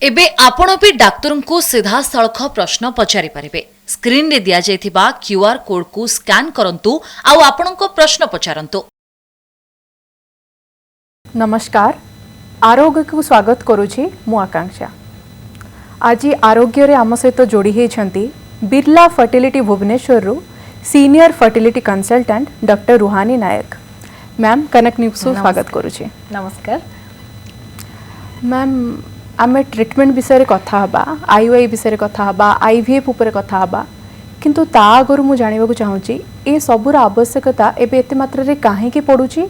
एबे आपण भी डाक्तर को सीधा सड़ख प्रश्न पचारि पारिबे। स्क्रीन रे दिया जायथिबा क्यूआर कोड को स्कैन करंतु आउ आपणको प्रश्न पचारंतु। नमस्कार, आरोग्य को स्वागत करुछि मु आकांक्षा। आज आरोग्य रे आम सहित जोड़ी होती बिरला फर्टिलिटी भुवनेश्वर रु सीनियर फर्टिलिटी कंसल्टेंट डॉक्टर रुहानी नायक। मैम कनेक्ट न्यूज को स्वागत करुछि। नमस्कार मैम, आमे ट्रीटमेंट विषय कथा हबा, आईओआई विषय कथा हबा, आईवीएफ ऊपर कथा हबा, किंतु ता आगर मु जानिबा को चाहूची ए सबुर आवश्यकता एबे एते मात्रा रे काहे की पडुची,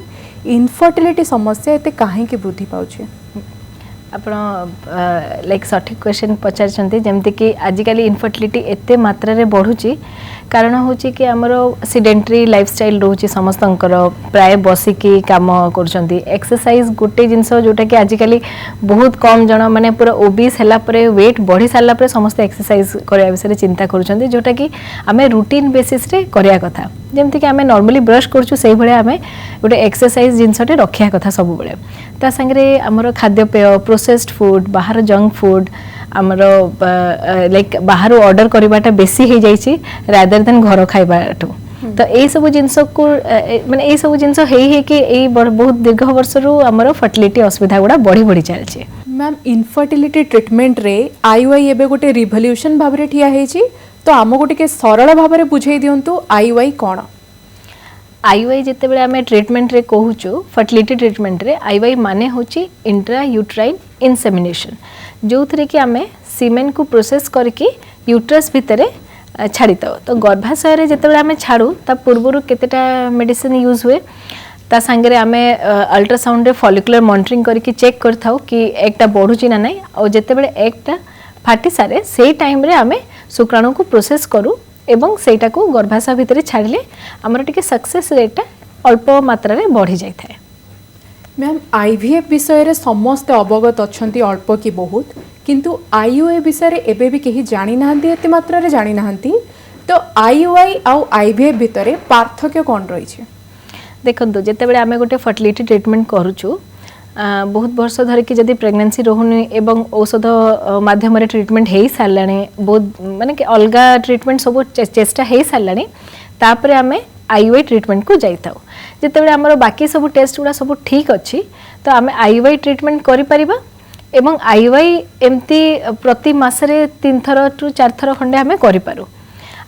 इनफर्टिलिटी समस्या एते काहे की वृद्धि पाउची? आपण लाइक सठिक क्वेश्चन पचारछंती। जेमति कि आजिकल इनफर्टिलिटी एते मात्रा रे बढ़ुची कारण होची कि हमरो सिडेंटरी लाइफस्टाइल रहउची, समस्तंकर प्राय बसिकी काम करछंती। एक्सरसाइज गोटे जिंस जोटा कि आजिकल बहुत कम जन माने पूरा ओबीस हला परे वेट बढ़ी सारला परे समस्त एक्सरसाइज करया विषय चिंता करछंती, जोटा कि हमें रूटीन बेसिस रे करया कथा। जेमति कि हमें नॉर्मली ब्रश करछु सेही भले हमें गोटे एक्सरसाइज जिंसटे रखिया कथा सब बेले। ता संगे हमरो खाद्यपेय, प्रोसेस्ड फूड, बाहर जंक फूड, हमरो लाइक बाहर ऑर्डर करबाटा बेसी हे जाईची रादर देन घर खाइबाटू। तो ए सब जिंस को माने ए सब जिंस हे कि ए बहुत दीर्घ वर्ष रु हमरो फर्टिलिटी असुविधा गुडा बढ़ी बढ़ी चलछि। मैम, इनफर्टिलिटी ट्रीटमेंट रे आईओआई एबे गोटे रिवोल्यूशन भाबरे ठिया हेछि, तो आमको टिके सरल भाबरे बुझेई दियंतु आईओआई कोन? आईओआई जिते बेले आमे ट्रीटमेंट रे कहूचु, फर्टिलिटी ट्रीटमेंट रे आईओआई माने होची इंट्रा यूट्राइन इनसेमिनेशन, जो थरे कि आमे सीमेन को प्रोसेस करके यूट्रस भितरे छाड़ीता। तो गर्भाशय रे जिते बेले आमे छाड़ू ता पूर्वरु केतेटा मेडिसिन यूज हुए, ता संगे रे आमे अल्ट्रासाउंड रे फॉलिकुलर मॉनिटरिंग करके चेक करथाउ कि एकटा बढ़ुची ना नहीं, और जिते बेले एकटा फाटी सारे सेही टाइम रे आमे शुक्राणु को प्रोसेस करू एवं सेटा को गर्भाशय भितरे छाड़िले हमर टिके सक्सेस रेट अल्प मात्रा रे बढ़ी जाय थाए। मैम, आईवीएफ विषय रे समस्त अवगत अछंती अल्प की बहुत, किंतु आईओआई विषय रे एबे भी केही जानि नाहंती, एते मात्रा रे जानि नाहंती। तो आईओआई आउ आईवीएफ भितरे पार्थक्य कोन रही छे? देखंतु जेते बेले आमे गोटे फर्टिलिटी ट्रीटमेंट करूछु, बहुत वर्ष धरिकी जदि प्रेगनेंसी रोहुनी एवं औषध माध्यम ट्रीटमेंट हो सारे, बहुत माने कि अलग ट्रीटमेंट सब चेष्टा हो सारे, तापर आमे आईओआई ट्रीटमेंट को जाइथाउ। जिते आमर बाकी सब टेस्ट गुड़ा सब ठीक अच्छी, तो आमे आईओआई ट्रीटमेंट करि परिबा एवं आईओआई एमती प्रति मासरे 3 थर टू 4 थर खंडे आमे करि पारू।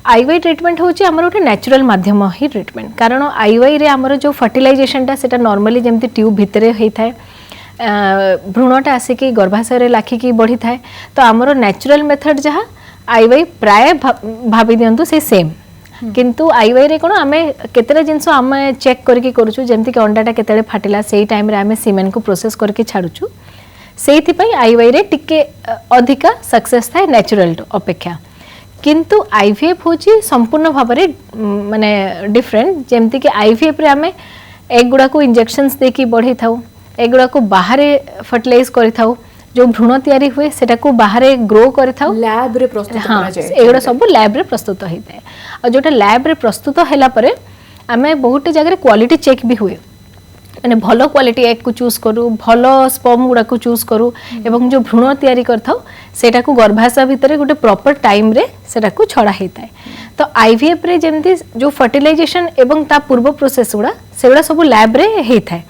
आईओआई ट्रीटमेंट होची हमर गोटे नेचुरल माध्यम ही ट्रीटमेंट, कारण आईओआई रे हमर जो फर्टिलाइजेशनटा सेटा नॉर्मली जेमती ट्यूब भितरे होई थाए, भ्रूणटा आसिकी गर्भाशय रे लाखिकी बढ़ी थाए। तो आमर नेचुरल मेथड जहाँ आईओआई प्राय भाभी दियंतु से सेम, किंतु आईओआई रे कोन आमे केतेरा जिंस आमे चेक करके करूछु, जेमती कि अंडाटा केतेले फाटिला सेही टाइम रे आमे सीमेन को प्रोसेस करके छाडुछु। सेही पई आईओआई रे टिके अधिका सक्सेस थाए नेचुरल अपेक्षा। किंतु आईवीएफ होची संपूर्ण भाव में माने डिफरेंट, जेमती कि आईवीएफ रे आमे एग गुडा को इंजेक्शंस देकी बढ़ई थाउ, एग गुडा को बाहर फर्टिलाइज करि थाउ, जो भ्रूण तैयारी हुए सेटा को बाहर ग्रो करि थाउ, लैब रे प्रस्तुत करा जाय। एगुडा सब लैब रे प्रस्तुत होई थाए, और जोटा लैब रे प्रस्तुत हैला परे आमे बहुत जगह क्वालिटी चेक भी हुए, माने भलो क्वालिटी एग को चूज करू, भलो स्पर्म गुडा को चूज करू, एवं जो भ्रूण तैयारी करथाउ सेटा को गर्भाशय भितरे गोटे प्रॉपर टाइम रे सेटा को छड़ा हेताए। तो आईवीएफ रे जेमती जो फर्टिलाइजेशन एवं ता पूर्व प्रोसेस गुडा सेगुडा सब लैब रे हेताए।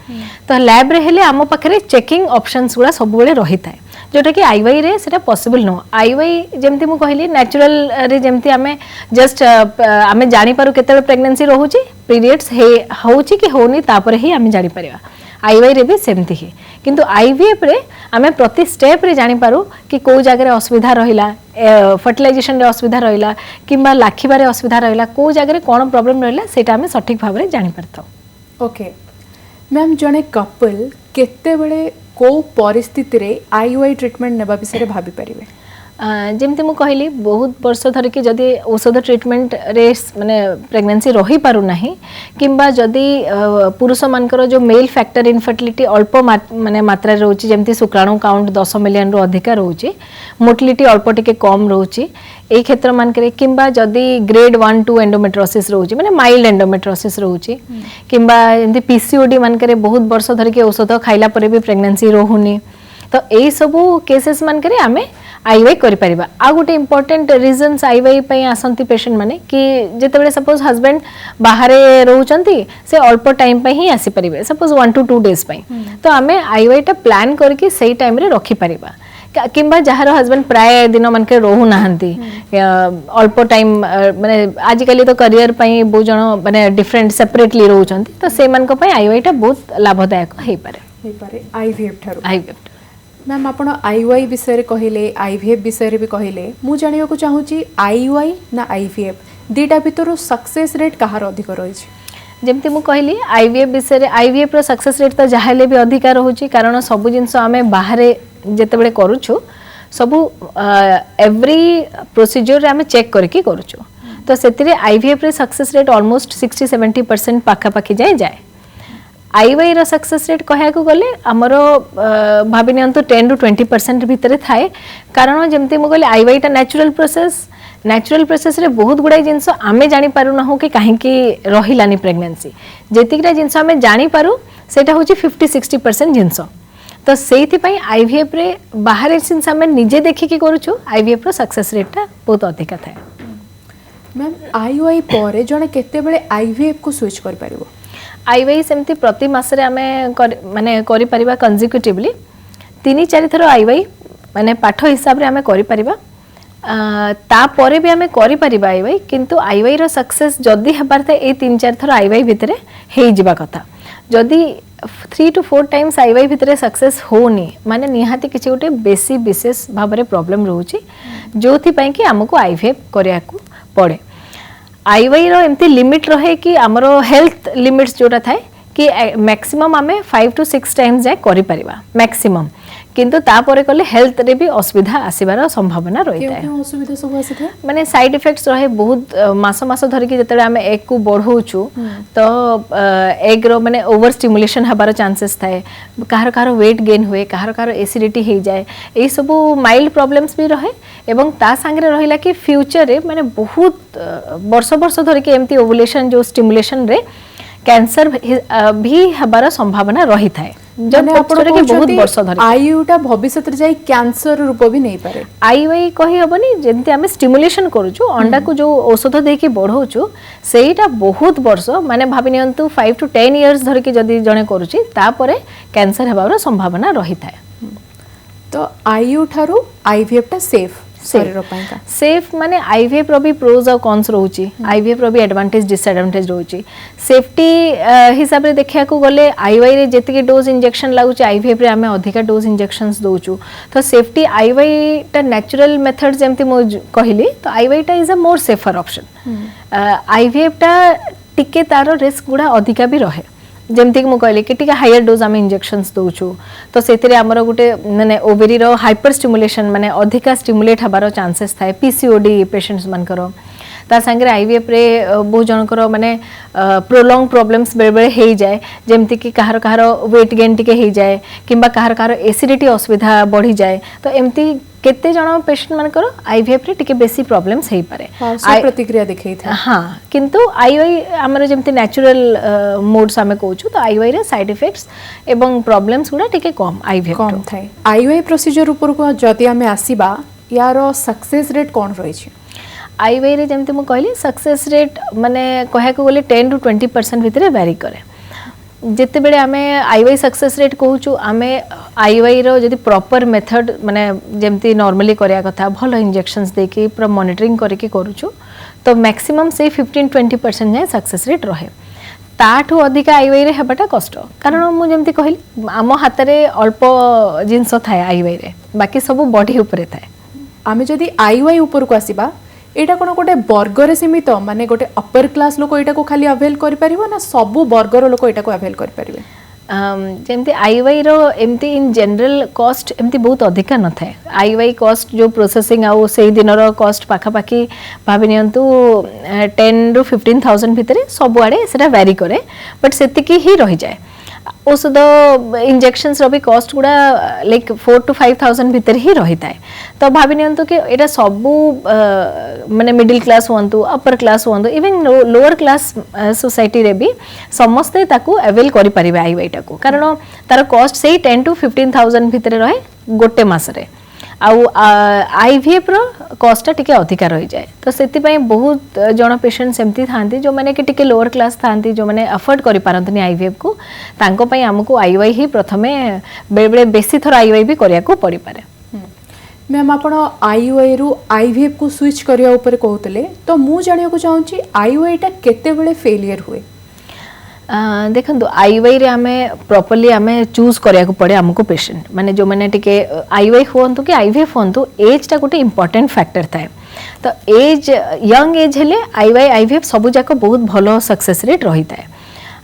तो लैब रे हेले आम पाखरे चेकिंग ऑप्शंस गुडा सब बेले रहिताए, जोटा कि आईओआई रे सेटा पॉसिबल नो। आईओआई जेमती मु कहली नेचुरल रे जेमती आमे जस्ट आमे जानि पारू केते प्रेगनेंसी रहूची, पीरियड्स हे होची कि होनी तापर ही आमे जानि परिबा। आईओआई रे भी सेमती ही, किंतु आईवीएफ रे आमे प्रति स्टेप रे जानि पारू कि को जगह रे असुविधा रहिला, फर्टिलाइजेशन रे असुविधा रहिला किंबा लाखिबा रे असुविधा रहिला, को जगह रे कोन प्रॉब्लम रहिला सेटा आमे सठिक भाव रे जानि परथौ। ओके मैम, जने कपल केते बेले को परिस्थिति रे आईओआई ट्रीटमेंट नेबा विषय भाभी परिबे? जेमती मु कहली बहुत वर्ष धरिकी जदि औषध ट्रीटमेंट रे माने प्रेगनेंसी रही पारु नाही, किंबा जदि पुरुष मानकर जो मेल फैक्टर इनफर्टिलिटी अल्प माने मात्रा रहउची, जेमती शुक्राणु काउंट 10 मिलियन रु अधिका रहउची, मोटिलिटी अल्प टिके कम रहउची ए क्षेत्र मानकरे, किंबा जदि ग्रेड 1-2 एंडोमेट्रोसिस रहउची माने माइल्ड एंडोमेट्रोसिस रहउची, किंबा एमती पीसीओडी मानकरे बहुत वर्ष धरिकी औषध खाइला परे भी प्रेगनेंसी रहुनी, तो यही सबू केसेस मान करे आमे आईवाई करि परिबा। आ गोटे इंपोर्टेंट रीजंस आईवाई पई आसंती पेशेंट माने कि जेते बेले सपोज हस्बैंड बाहरे रहउचंती से अल्प टाइम पे ही आसी परिबे, सपोज 1 to 2 डेज पई, तो आमे आईवाई टा प्लान करके सही टाइम रे रखि परिबा। किंबा जहार हस्बैंड प्राय दिन मन के रहू नाहंती अल्प टाइम माने आजिकली तो करियर पई बहु जण माने डिफरेंट सेपरेटली रहउचंती, तो से मन को पई आईवाई टा बहुत लाभदायक हे पारे आईवीएफ ठारू। आईवीएफ मैम आपण आईवाई विषय कहले, आईवीएफ विषय भी कहले, मु जानिबा को चाहूची आईवाई ना आईवीएफ दीटा भितर सक्सेस रेट कहार अधिक रही? जमती मु कहली आईवीएफ विषय आईवीएफ रो सक्सेस रेट तो जहाले भी अधिकार होची, कारण सब जिंस आमे बाहरे जेते बेले करूछु सबु एवरी प्रोसीजर रे आमे चेक करके करूछु, तो सेतिरे आईवीएफ रे सक्सेस रेट ऑलमोस्ट 60-70% पाखा पाखी जाए। आईवाई रो सक्सेस रेट कहया को गले हमरो भाबी नियंतु 10 to 20% भितरे थाए, कारण जमती मु कहली आईवाई टा नेचुरल प्रोसेस रे बहुत गुडा जिंस आमे जानि पारु न हो कि काहे कि रहिलानी प्रेगनेंसी, जेतिकरा जिंस आमे जानि पारु सेटा होची 50-60% जिंस। तो सेति पई आईवीएफ रे बाहर जिंस आमे निजे देखि कि करूछु, आईवीएफ रो सक्सेस रेट टा बहुत अधिक थाए। मैम आईवाई परे जने केते बेले आईवीएफ को स्विच कर पारिबो? आईवाई सेमती प्रति मासरे आमे माने करि परिबा कंसेक्यूटिवली 3-4 थरो आईवाई माने पाठ हिसाब रे आमे करि परिबा। ता परे भी आमे करि परिबा आईवाई, किंतु आईवाई रो सक्सेस जदी हबार था ए 3-4 थरो आईवाई भितरे हेइ जिबा कथा। जदी 3 to 4 टाइम्स आईवाई भितरे सक्सेस होनी माने निहाती किछि गोटे बेसी विशेष भाबरे प्रॉब्लम रहउची, जोथि पई कि हमको आईवीएफ करिया को पड़े। आईवाई रो एमती लिमिट रहे कि हमरो हेल्थ लिमिट्स जोटा थाए कि मैक्सिमम आमे 5 to 6 टाइम्स जाय करि परिबा मैक्सिमम, किंतु ता परे कले हेल्थ रे भी असुविधा आसीबार संभावना रही है। क्यों असुविधा सब आसी था? माने साइड इफेक्ट्स रहे बहुत मास धरि कि जतले आमे एग को बढ़ौछु तो एग रो माने ओवर स्टिमुलेशन हबार चांसेस थाए, काहर काहर वेट गेन हुए, काहर काहर एसिडिटी हे जाए, ए सब माइल्ड प्रॉब्लम्स भी रहे। एवं ता संगे रहिला कि फ्यूचर रे माने बहुत वर्ष धरि कि एमती ओवुलेशन जो स्टिमुलेशन रे कैंसर भी हबार संभावना रही थाए। जब पक्षरे कि बहुत वर्ष धरि आईयूटा भविष्य रे जाई कैंसर रूप भी नहीं पारे। आईवाई कहि हबनी जेंति आमे स्टिमुलेशन करूछु, अंडा को जो औषध दे के बढ़ौछु सेटा बहुत वर्ष माने भाबी नियंतु 5 to 10 इयर्स धरि कि जदी जणे करूची ता परे कैंसर हेबार संभावना रही थाए। तो आईयू ठारू आईवीएफ टा सेफ शरीर पई का सेफ माने आईवीएफ रो भी प्रोज और कॉन्स रहउची, आईवीएफ रो भी एडवांटेज डिसएडवांटेज रहउची। सेफ्टी हिसाब रे देखिया को गले आईवाई रे जेतिके डोज इंजेक्शन लागुची आईवीएफ रे हमें अधिका डोज इंजेक्शंस दोचु, तो सेफ्टी आईवाई टा नेचुरल मेथड जेमति मो कहिली, तो आईवाई टा is a more safer option. IVF टा टिके तारो रिस्क गुडा अधिका भी रहे, जेमति कि मु कहली कि टिके हायर डोज आमे इंजेक्शंस दोचु, तो सेतिरे हमरो गुटे माने ओवेरी रो हाइपर स्टिमुलेशन माने अधिका स्टिमुलेट हबारो चांसेस थाए पीसीओडी पेशेंट्स मानकर। ता संगे आईवीएफ रे बहु जनकर माने प्रोलॉन्ग प्रॉब्लम्स बेले बेले हे जाए, जेमति कि काहर काहर वेट गेन टिके हे जाए, किंबा काहर काहर एसिडिटी असुविधा बढ़ी जाए, तो एमती केते जण पेशेंट मानकर आईवीएफ रे टिके बेसी प्रॉब्लम्स हेई पारे। प्रतिक्रिया देखै था हाँ, किंतु आईवाई हमर जेमति नेचुरल मोड्स हमें कहूछु, तो आईवाई रे साइड इफेक्ट्स एवं प्रॉब्लम्स गुडा टिके कम आईवीएफ कम थाए। आईवाई प्रोसीजर ऊपर को जदि हमें आसीबा यार सक्सेस रेट कोन रही छै? आईवाई रे जेमति मु कहली सक्सेस रेट माने कहया को गले 10 to 20% भितरे वेरी करे। जेते बेले आमे आईवाई सक्सेस रेट कहूछु, आमे आईवाई रो जदि प्रॉपर मेथड माने जेमति नॉर्मली करया कथा भलो इंजेक्शंस देके पूरा मॉनिटरिंग करके करूछु, तो मैक्सिमम से 15-20% जाय सक्सेस रेट रहे। ताठू अधिक आईवाई रे हेबाटा कष्ट, कारण मु जेमति कहली आम हाथ रे अल्प जिंस थाए आईवाई रे, बाकी सब बॉडी ऊपर थाए। आमे जदि आईवाई ऊपर को आसीबा एटा कोन गोटे वर्गर सीमित माने गोटे अपर क्लास लोक एटा को खाली अवेल करि परिबो ना सबु वर्गर लोक एटा को अवेल करि परिबे? जेमती आईवाई रो एमती इन जनरल कॉस्ट एमती बहुत अधिका न थाए। आईवाई कॉस्ट जो प्रोसेसिंग आउ सेही दिन रो कॉस्ट पाखा पाखी भाबी नियंतु 10 to 15,000 भितरे सब आड़े सेटा वेरी करे, बट सेतिकी ही रही जाए। औषध इंजेक्शंस रो भी कॉस्ट गुडा लाइक 4 to 5,000 भीतर ही रही थाए। तो भाबी नियंतु कि एटा सबु माने मिडिल क्लास हुंतु अपर क्लास हुंतु इवन लोअर क्लास सोसाइटी रे भी समस्ते ताकू अवेल करि परिबे आईवाई टाकू, कारण तार कॉस्ट सेही 10 to 15,000 भीतर रहे गोटे मासरे आउ आईवीएफ रो कॉस्ट टिके अधिका रही जाए तो सेति पई बहुत जण पेशेंट सेमती थांती जो माने कि टिके लोअर क्लास थांती जो माने अफोर्ड करि पारंतनी आईवीएफ को तांको पई हमको आईवाई ही प्रथमे बेले बेले बेसी थर आईवाई भी करिया को पड़ी पारे। मैम आपण आईयूआई रु आईवीएफ को स्विच करिया ऊपर कहतले तो मु जानिया को चाहूची आईयूआई टा केते बेले फेलियर हुए। देखो आईवाई रे आमे प्रॉपर्ली आमे चूज करिया को पड़े हमको पेशेंट माने जो माने टिके आईवाई होंतु कि आईवीएफ होंतु एज टा गोटे इंपोर्टेंट फैक्टर थाए तो एज यंग एज हेले आईवाई आईवीएफ सबु जाक बहुत भलो सक्सेस रेट रही थाए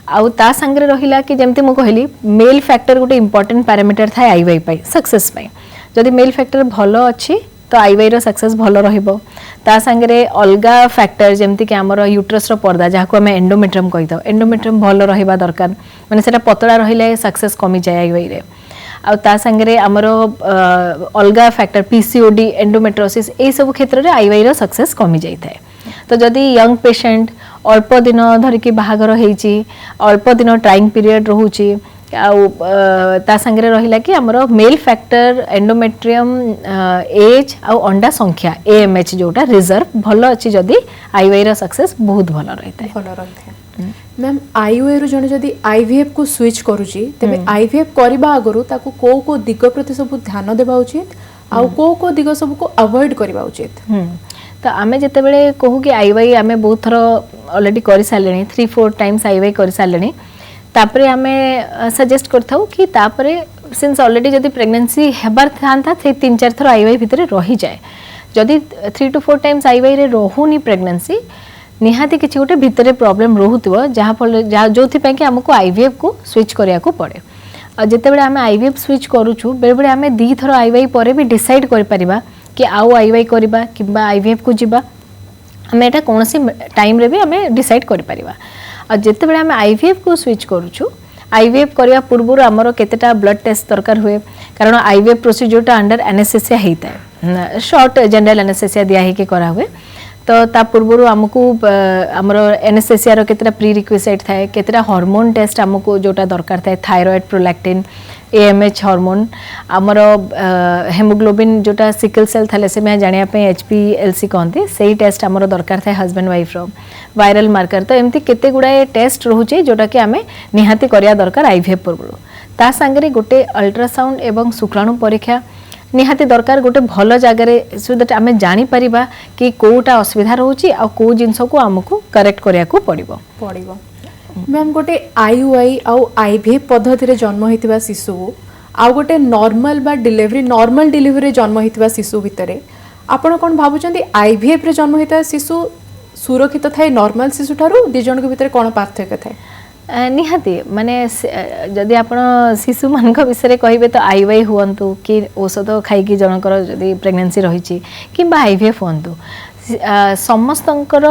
आउ ता संगे रहिला कि जेमते मु कहली मेल फैक्टर गोटे इंपोर्टेंट पैरामीटर थाए आईवाई पाई सक्सेस पाई जदि मेल फैक्टर भलो अच्छी तो आईवाई रो सक्सेस भलो रहिबो ता संगे अलगा फैक्टर जेमति कि हमर यूट्रस रो पर्दा जाको हमें एंडोमेट्रियम कहि दो एंडोमेट्रियम भलो रहिबा दरकार माने सेटा पतला रहिले सक्सेस कमी जाय आईवाई रे आ ता संगे हमर अलगा फैक्टर पीसीओडी एंडोमेट्रोसिस ए सब क्षेत्र रे आईवाई रो सक्सेस कमी जाय थाए तो जदि यंग पेशेंट अल्प दिन धरिकी बाहागर होईची अल्प दिन ट्राइंग पीरियड रहूची आउ ता संगे रहिला कि हमरो मेल फैक्टर एंडोमेट्रियम एज आउ अंडा संख्या एएमएच जोटा रिजर्व भलो अछि जदी आईवाई रा सक्सेस बहुत भलो रहते मैम आईयूआई रु जने जदी आईवीएफ को स्विच करूची तबे आईवीएफ करबा आगरु ताको को दिग प्रति सब ध्यान देबा उचित आउ को दिग सब को अवॉइड करबा उचित। तो आमे जते बेले कहू कि आईवाई आमे बहुत थर ऑलरेडी करि सालेनी 3-4 टाइम्स आईवाई करि सालेनी तापरे आमे सजेस्ट करथाउ कि तापरे सिंस ऑलरेडी जदी प्रेगनेंसी हेबार थांता से 3-4 थर आईवाई भितरे रही जाए जदी 3 to 4 टाइम्स आईवाई रे रहुनी प्रेगनेंसी निहाती किछि गोटे भितरे प्रॉब्लम रहुतबो जहा फल जोथि पय कि हमको आईवीएफ को स्विच करिया को पड़े आ जते बेले आमे आईवीएफ स्विच करूछु बेले बेले आमे दी थर आईवाई परे भी डिसाइड कर परिबा कि आउ आईवाई करबा किबा आईवीएफ को जिबा हमें एटा कोनसी टाइम रे भी हमें डिसाइड कर परिबा आ जते बेले हमें आईवीएफ को स्विच करूछु आईवीएफ करिया पूर्व हमरो केतेटा ब्लड टेस्ट दरकार हुए कारण आईवीएफ प्रोसीजरटा अंडर एनेस्थेसिया हेता है शॉर्ट जनरल एनेस्थेसिया दिया हे के करा हुए तो ता पूर्व हमको हमरो एनेस्थेसिया रो केतेटा प्री रिक्विजिट थाए केतेटा हार्मोन टेस्ट हमको जोटा दरकार थाए थायराइड प्रोलैक्टिन एएमएच हार्मोन हमरो हेमोग्लोबिन जोटा सिकल सेल थैलेसेमिया जानिया पे एचपीएलसी कहते से टेस्ट हमरो दरकार थाए हस्बैंड वाइफ रो वायरल मार्कर तो एमती केते गुडाए टेस्ट रहउचे जोटा कि हमें निहाती करिया दरकार आईवीएफ पूर्व ता संगे गोटे अल्ट्रासाउंड एवं शुक्राणु परीक्षा निहाती दरकार गोटे भल जगह सो दैट आमे जानी परिबा कि कोटा असुविधा रहउची आ को जिंस को हमको करेक्ट करिया को पड़िबो मैम गोटे आईयूआई आउ आईवीएफ पद्धति रे जन्म होइतिबा शिशु आ गोटे नॉर्मल डिलीवरी जन्म होइतिबा शिशु भितरे आपण कोन भाबुचंदी आईवीएफ रे जन्म होइता शिशु सुरक्षित थाए नॉर्मल शिशु ठारू दि जन के भितरे कोन पार्थक्य थाए निहाती माने जदि आपण शिशु मानक विषय कहिबे तो आईवाई हुअंतु कि औषध खाइकी जनकर जदि प्रेगनेंसी रहिछि किबा आईवीएफ हुअंतु समस्तंकर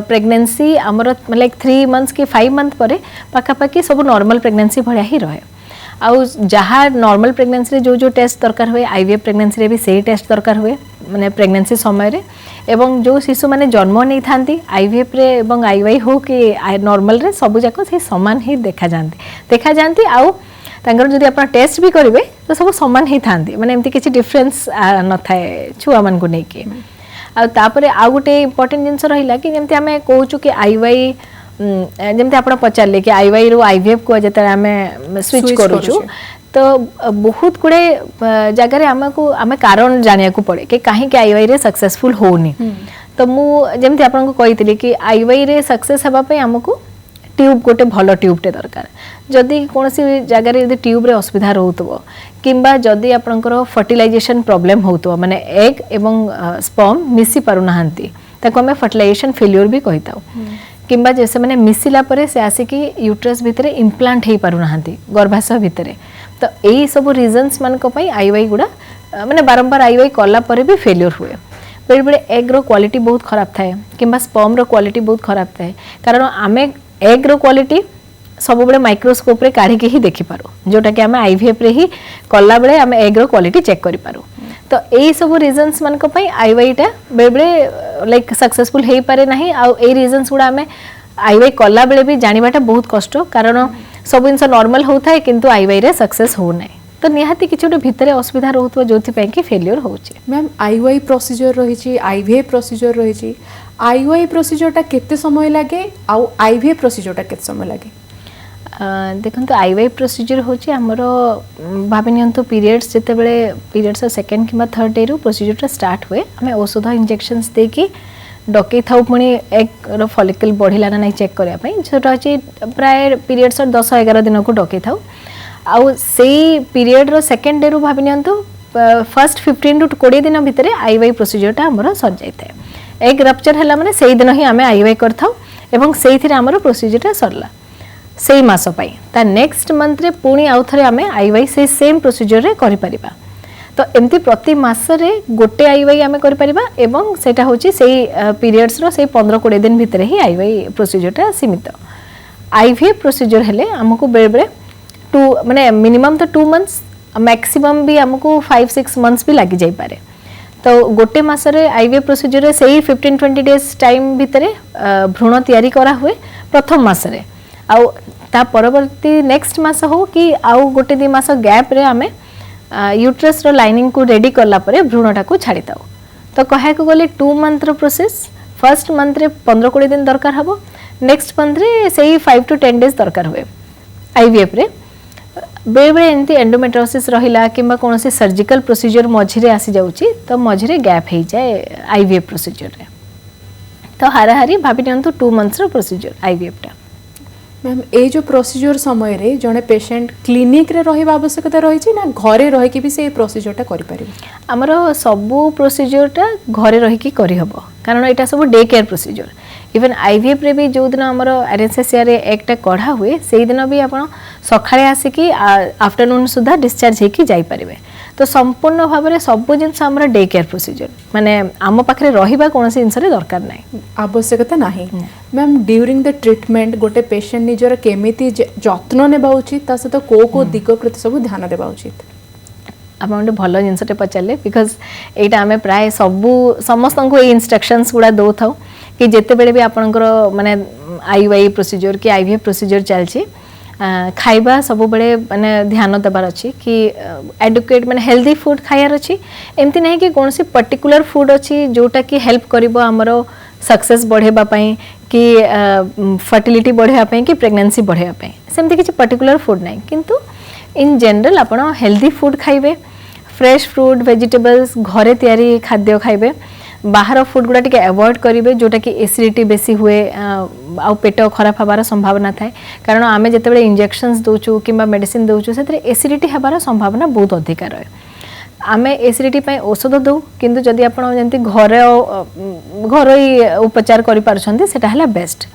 प्रेगनेंसी हमर लाइक 3 मंथ्स कि 5 मंथ परे पाखापाखि सब नॉर्मल प्रेगनेंसी भलिया ही रहे आउ जहाँ नॉर्मल प्रेगनेंसी रे जो टेस्ट दरकार हुए आईवीएफ प्रेगनेंसी रे भी सही टेस्ट दरकार हुए माने प्रेगनेंसी समय रे एवं जो शिशु माने जन्म नहीं थांती आईवीएफ रे एवं आईवाई हो कि नॉर्मल रे सब जाक से समान ही देखा जानती आउ तांकर जदि आपण टेस्ट भी करिवे तो सब समान ही थांती माने एमती किछि डिफरेंस न थाए छुआ मन को नै के आ तापरे आ गोटे इंपोर्टेंट जिंस रहिला कि जेमती हमें कहूछु कि आईवाई जेमती आपण पचारले कि आईवाई रो आईवीएफ को जते हमें स्विच करूछु तो बहुत गुड़े जगह आमको आम कारण जानिया को पड़े कि कहीं आईवाई रे सक्सेसफुल होनी तो मु जेमती आपन को कहितली कि आईवाई रे सक्सेस हेबा पे हमको ट्यूब गोटे भलो ट्यूबटे दरकार जदि कोनसी जगह रे ट्यूब रे असुविधा रहउतबो किंबा जदि आपनकर फर्टिलाइजेशन प्रॉब्लम होउतो माने एग एवं स्पर्म मिसी पारु नाहंती ताको हमें फर्टिलाइजेशन फेल्योर भी कहिताओ किंबा जैसे माने मिसिला परे से आसिकी यूट्रस भितरे इम्प्लांट हे पारु नाहंती गर्भाशय भितरे तो यही सब रीजन्स मान आईवाई गुड़ा माने बारंबार आईवाई कला परे भी फेल्योर हुए बेले बेले एग रो क्वालिटी बहुत खराब थाए किंबा स्पर्म रो क्वालिटी बहुत खराब थाए कारण आमे एग रो क्वालिटी सब बेले माइक्रोस्कोप रे काढ़ी के ही देखि पारो जोटा कि आमे आईवीएफ रे ही कला बेले आमे एग रो क्वालिटी चेक करि पारो तो यही सब रीजन्स मान आईवाई टा बेले बेले लाइक सक्सेसफुल हे पारे नाही आ ए रीजन्स गुड़ा आमे आईवाई कला बेले भी जानिबाटा बहुत कष्ट कारण सब जिनस नॉर्मल होता है किंतु आईवाई रे सक्सेस हो नाही तो निहाती किसी गोटे भितर असुविधा रोथुवा जोथि कि फेल्योर होचे। मैम आईओआई प्रोसीजर रही आईवीएफ प्रोसीजर रही आईओआई प्रोसीजरटा केते समय लागे आउ आईवीएफ प्रोसीजरटा केते समय लागे? देखो आईवाई प्रोसीजर होची हमरो भाभी नियंतु पीरियड्स जेते बेले पीरियड्स सेकंड किबा थर्ड डे रो प्रोसीजरटा स्टार्ट हुए हमें औषध इंजेक्शंस देकी डके थाउ पुणी एक रो फॉलिकल बढ़िला ना नहीं चेक करया पई जोटा अछि प्राय पीरियड्स 10-11 दिन को डके थाउ आउ सेई पीरियड रो सेकंड डे रो भाभी नियंतु फर्स्ट 15 टू 20 दिन भितरे आईवाई प्रोसीजरटा हमरो सर जायते एक रप्चर हला माने सेई दिन ही हमें आईवाई करथाउ एवं सेई थिरे हमरो प्रोसीजरटा सरला सेई मास पाई ता नेक्स्ट मंथ रे पुणी आउ थरे हमें आईवाई से सेम प्रोसीजर रे करि परिबा। तो एमती प्रति मास रे गोटे आईवाई हमें करि परिबा एवं सेटा होची सेई पीरियड्स रो सेई 15-20 दिन भितरे ही आईवाई प्रोसीजरटा सीमित। आईवीएफ प्रोसीजर हेले हमको बेले बेले 2 माने मिनिमम तो 2 मंथ्स मैक्सिमम भी हमको 5-6 मंथ्स भी लगी जाई पारे। तो गोटे मास रे आईवीएफ प्रोसीजर रे सेई 15-20 डेज टाइम भितरे भ्रूण तैयारी करा हुए प्रथम मास रे आउ ता परवर्ती नेक्स्ट मास हो कि आउ गोटे 2 मास गैप रे हमें यूट्रस रो लाइनिंग को रेडी करला परे भ्रूणटा को छाड़ी दाओ। तो कहे को गले 2 मंथ रो प्रोसेस फर्स्ट मंथ रे 15-20 दिन दरकार हबो नेक्स्ट मंथ रे सेई 5-10 डेज दरकार हुए आईवीएफ रे बेले बेले एंती एंडोमेट्रोसिस रहिला किंबा कोनोसी सर्जिकल प्रोसीजर मझिरे आसी जाउची तो मझिरे गैप हे जाए आईवीएफ प्रोसीजर रे। तो हाराहारी भाबी नियंतु 2 मंथ्स रो प्रोसीजर आईवीएफ टा। मैम ए जो प्रोसीजर समय रे जने पेशेंट क्लिनिक रे रहिबा आवश्यकता रही ना घरे रहि के भी से प्रोसीजरटा करि परिबे? हमरो सबु प्रोसीजरटा घरे रहि के करि हबो कारण एटा सब day care procedure even IVF रे भी जो दिन हमरो एनएसएसआर रे एकटा कढ़ा हुए सेही दिन भी आपण सखाळे आसी कि आफ्टरनून सुधा डिस्चार्ज हे कि जाई परिबे। तो संपूर्ण भाव में सब जिनस हमर डे केयर प्रोसीजर माने आम पाखरे रहिबा कोनोसी जिनस रे दरकार नाही आवश्यकता नाही। मैम ड्यूरिंग द ट्रीटमेंट गोटे पेशेंट निजर केमिति जत्न नेबा उचित ता सहित को दिग प्रति सब ध्यान देबा उचित? आप गोटे भल जिनसटे पचारे बिकज एटा आम प्राय सबू समस्त को इंस्ट्रक्शंस गुड़ा दौ था कि जिते बड़े भी आपंकर माने आईवाई प्रोसीजर कि आईवीएफ प्रोसीजर चलती खाइबा सब बड़े माने ध्यान देवार अच्छी कि एडुकेट माने हेल्दी फूड खायार अच्छी एमती नहीं कि कौन सी पर्टिकुलर फूड अच्छी जोटा कि हेल्प करिबो हमरो सक्सेस बढ़ेबा पई कि फर्टिलिटी बढ़ेबा पई कि प्रेगनेंसी बढ़ेबा पई सेमती किछि पर्टिकुलर फूड नहीं किंतु इन जनरल आपण हेल्दी फूड खाइबे फ्रेश फ्रूट वेजिटेबल्स घरे तैयारी खाद्य खाइबे बाहर फूड गुड़ा टिके अवॉइड करेंगे जोटा कि एसिडिटी बेसी हुए आ पेट खराब हबार संभावना थाए कारण आम जिते इंजेक्शंस दौचु कि मेडिसिन दौचु से एसिडिटी हबार संभावना बहुत अधिक रहे आम एसिडिटी औषध दौ किंतु जदि आपड़ जमी घर उपचार कर बेस्ट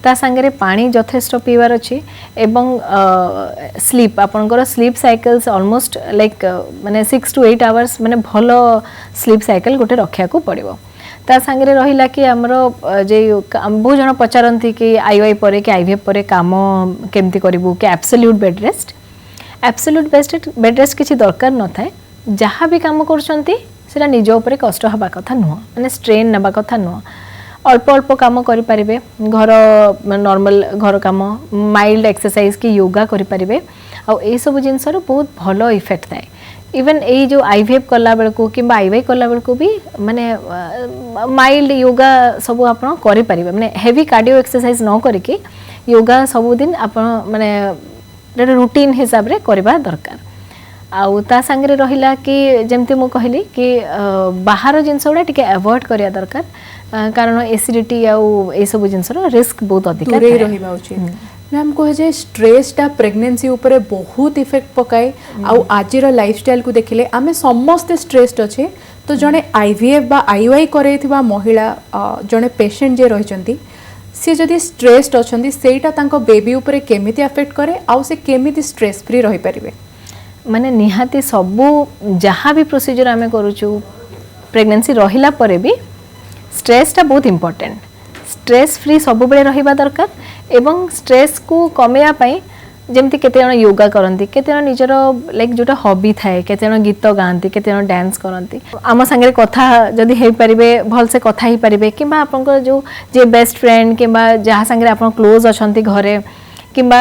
ता सांगे पानी यथेष्ट पीवार अच्छी एवं स्लीप आपंकर स्लीप साइकल्स ऑलमोस्ट लाइक माने 6 to 8 आवर्स माने भल स्लीप साइकिल गोटे रखा को पड़ो ता सांगे रहिला कि हमरो जे बहुत जन पचारती कि आईवाई परे कि आईवीएफ परे काम केमती करिवु कि एब्सोल्यूट बेड रेस्ट किछि दरकार न थाए जहाँ भी काम करछंती सेटा निज उपरे कष्ट हबा कथा नुह माने स्ट्रेन नबा कथा नुह अल्प अल्प काम करें घर नॉर्मल घर काम माइल्ड एक्सरसाइज की योगा करें आ सब जिनसर बहुत भल इफेक्ट थाए इवन यही जो आईवीएफ कला बेलू कि आईवाई कला बेलू भी माने माइल्ड योगा सब आप करें माने हेवी कार्डियो एक्सरसाइज न करके योगा सबुदिन आप माने रूटीन हिसाब से करवा दरकार आउ ता सांगे रहिला कि जमती मु कहली कि बाहर जिनस गुड़ा टिके अवॉइड करिया दरकार कारण एसिडिटी आउ ए सब जिनसर रिस्क बहुत अधिक रहिबा उचित। मैम कह जाए स्ट्रेस टा प्रेगनेंसी ऊपर बहुत इफेक्ट पकाए आउ आजिर लाइफस्टाइल को देखिले आमे समस्त स्ट्रेस्ड अच्छे तो जड़े आईवीएफ बा आईवाई करैथिबा महिला जड़े पेशेंट जे रहिचंती सी जदि स्ट्रेस्ड अछंती सेटा तांको बेबी ऊपर केमिति अफेक्ट करे आउ से केमिति स्ट्रेस फ्री रहि परिबे माने निहाती सबू जहाँ भी प्रोसीजर आमे करूचु प्रेगनेंसी रहिला परे भी स्ट्रेस टा बहुत इम्पोर्टेंट स्ट्रेस फ्री सब बेले रहिबा दरकार एवं स्ट्रेस को कमेया पाई जेमती केते जण योगा करंती केते जण निजर लाइक जोटा हॉबी थाए केते जण गीत गांती केते जण डांस करंती आम संगे कथा जदि हे परिबे भल से कथा ही परिबे किबा आपन जो जे बेस्ट फ्रेंड किबा जहा संगे आपन क्लोज अछंती घरे किंबा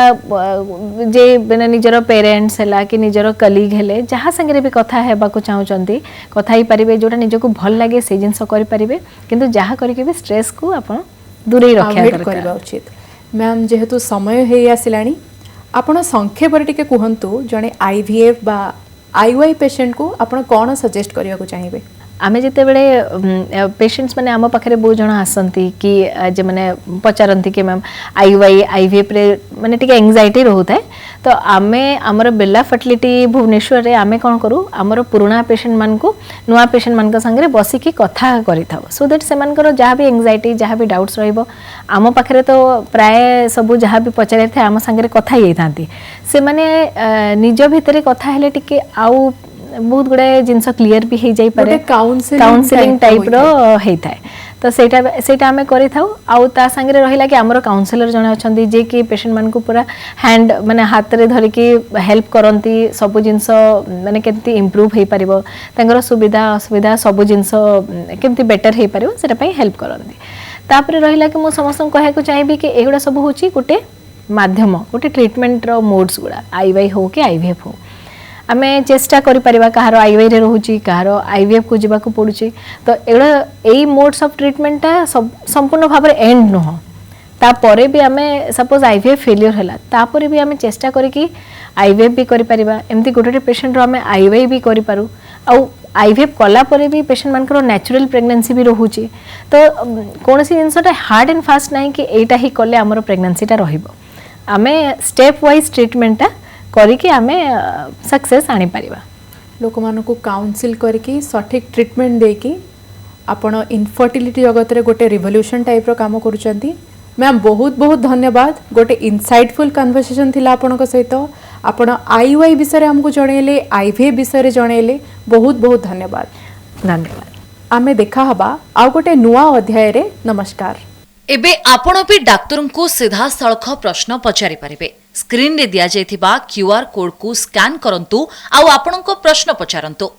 जे माने निजर पेरेंट्स है कि निजर कलीग हेले जहाँ संगे भी कथा हेबाकू चाहूँगी कथा ही पारिबे जोटा निजको भल लगे से जिनस करि पारिबे किंतु जहाँ करके भी स्ट्रेस को आपण दूरे रखा अवॉइड करबा उचित। मैम जेहेतु समय हे आसिलानी आपण संक्षेप टिके कहंतु जणे आईवीएफ बा आईवाई पेशेंट को आपण कोन सजेस्ट करिया को चाहिबे? आमे जिते बड़े पेशेंट्स माने आम पाखे बहुत जन आसती कि जे माने पचारती कि मैम आईवाई आईवीएफ रे माने टिके एंजाइटी रोता है तो आमे आमर बेला फर्टिलिटी भुवनेश्वर रे आमे कौन करूँ आमर पुराना पेशेंट मान को नुआ पेशेंट मान संगे बसिकी कथा करिथाउ सो दैट से जहाँ भी एंजाइटी जहाँ भी डाउट्स रहिबो आम पाखे तो प्राय सब जहाँ भी पचारि था आम संगे कथा ही थांती से माने निज भितर कथा हेले टिके आउ बहुत गुड़ाए जिनस क्लीयर भी हो जाई पारे काउंसलिंग टाइप रो होता है तो सेटा आमे करि थाउ आउ ता संगे रहिला कि हमरो काउंसलर जने अछंती जे कि पेशेंट मान को पूरा हैंड माने हाथ रे धरि कि हेल्प करंती सब जिनस माने केमती इंप्रूव हे परिबो तांगर सुविधा असुविधा सब जिनस केमती बेटर हे परिबो सेटा पई हेल्प करंती तापर रहिला कि मो समस्त कहे को चाहिबी कि एगुडा सब होची गुटे माध्यम गुटे ट्रीटमेंट रो मोड्स गुडा आईवाई हो कि आईवीएफ हो आमे चेष्टा करि परिबा कहारो आईवाई रे रहूची कहारो आईवीएफ को जिबा को पडुची तो एड़ा एई मोड्स ऑफ ट्रीटमेंट संपूर्ण भाव एंड नुह तापरे भी आमे सपोज आईवीएफ फेलियर हला तापरे भी आमे चेष्टा करी कि आईवीएफ भी करि परिबा एमती गोटे पेशेंट रो आमे आईवाई भी करि पारू आ आईवीएफ कला परे भी पेशेंट मानकर नेचुरल प्रेगनेंसी भी रहूची तो कोनसी जिनसटा हार्ड एंड फास्ट नाही कि एटा ही कले हमर प्रेगनेंसीटा रहिबो आमे स्टेप वाइज ट्रीटमेंटा करिके आमे सक्सेस आनी परिबा लोक मान को काउंसिल करके सठिक ट्रीटमेंट देकी आपण इनफर्टिलिटी जगत रे गोटे रिवोल्यूशन टाइप रो काम करूचंती। मैम बहुत बहुत धन्यवाद गोटे इनसाइटफुल कन्वर्सेशन थिला आपनक सहित आपण आईवाई विषय रे हमको जणेले आईवीएफ विषय रे जणेले बहुत बहुत धन्यवाद। धन्यवाद आमे देखा हबा आ गोटे नुआ अध्याय रे नमस्कार। एबे आपण भी डाक्टर को सीधा सड़ख प्रश्न पचारि पारिबे स्क्रीन रे दिया जायथिबा क्यूआर कोड को स्कैन करंतु आउ आपणको प्रश्न पचारंतु।